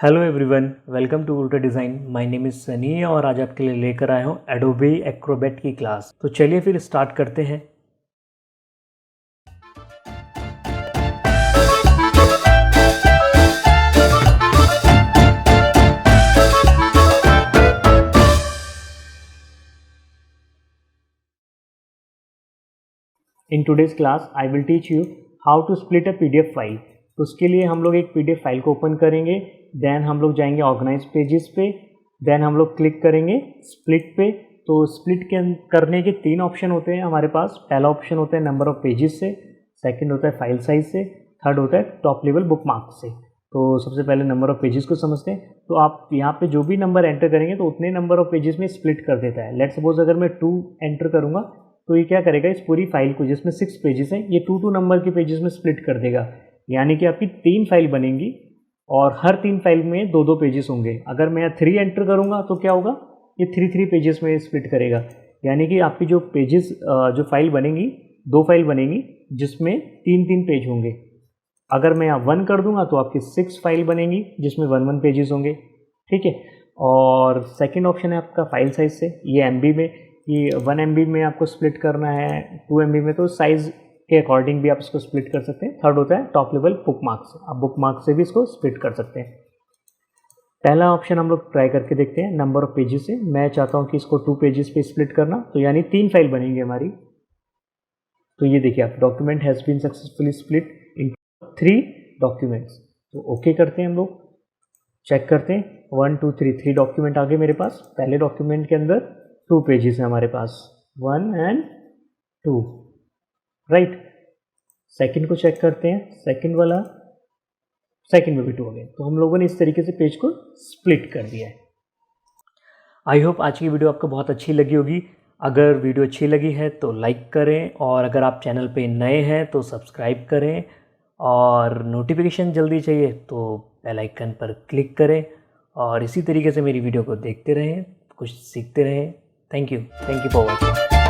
Hello everyone, welcome to उल्टा design. My name is Sunny और आज आपके लिए लेकर आया हूँ एडोबे एक्रोबैट की क्लास। तो चलिए फिर स्टार्ट करते हैं। In today's class I will teach you how to split a PDF file. तो उसके लिए हम लोग एक पीडीएफ फाइल को ओपन करेंगे, देन हम लोग जाएंगे ऑर्गेनाइज पेजेस पे, देन हम लोग क्लिक करेंगे स्प्लिट पे। तो स्प्लिट करने के तीन ऑप्शन होते हैं हमारे पास। पहला ऑप्शन होता है नंबर ऑफ पेजेस से, सेकंड होता है फाइल साइज से, थर्ड होता है टॉप लेवल बुक मार्क से। तो सबसे पहले नंबर ऑफ पेजेस को समझते हैं। तो आप यहाँ पे जो भी नंबर एंटर करेंगे तो उतने नंबर ऑफ पेजेस में स्प्लिट कर देता है। लेट्स सपोज अगर मैं 2 एंटर करूँगा तो ये क्या करेगा, इस पूरी फाइल को जिसमें 6 पेजेस हैं ये 2 नंबर के पेजेस में स्प्लिट कर देगा। यानी कि आपकी 3 फाइल बनेंगी और हर 3 फाइल में 2 पेजेस होंगे। अगर मैं 3 एंटर करूँगा तो क्या होगा, ये 3 पेजेस में स्प्लिट करेगा। यानी कि आपकी जो पेजेस जो फाइल बनेंगी, 2 फाइल बनेंगी जिसमें 3 पेज होंगे। अगर मैं यहाँ 1 कर दूंगा तो आपकी 6 फाइल बनेंगी जिसमें 1 पेजेस होंगे। ठीक है। और सेकंड ऑप्शन है आपका फाइल साइज से। ये MB में, ये 1 MB में आपको स्प्लिट करना है, 2 MB में, तो साइज़ के अकॉर्डिंग भी आप इसको स्प्लिट कर सकते हैं। थर्ड होता है टॉप लेवल बुक मार्क से। आप बुक मार्क से भी इसको स्प्लिट कर सकते हैं। पहला ऑप्शन हम लोग ट्राई करके देखते हैं नंबर ऑफ पेजेस से। मैं चाहता हूँ कि इसको 2 पेजेस पे स्प्लिट करना, तो यानी 3 फाइल बनेंगी हमारी। तो ये देखिए आप, document has been successfully split in 3 documents. तो ओके करते हैं, हम लोग चेक करते हैं। 1 2 3 डॉक्यूमेंट आ गए मेरे पास। पहले डॉक्यूमेंट के अंदर 2 पेजेस हैं हमारे पास, 1 एंड 2, राइट। सेकंड को चेक करते हैं, सेकंड वाला, सेकंड में भी 2 हो गए। तो हम लोगों ने इस तरीके से पेज को स्प्लिट कर दिया है। आई होप आज की वीडियो आपको बहुत अच्छी लगी होगी। अगर वीडियो अच्छी लगी है तो लाइक करें, और अगर आप चैनल पे नए हैं तो सब्सक्राइब करें, और नोटिफिकेशन जल्दी चाहिए तो बेल आइकन पर क्लिक करें। और इसी तरीके से मेरी वीडियो को देखते रहें, कुछ सीखते रहें। Thank you for watching.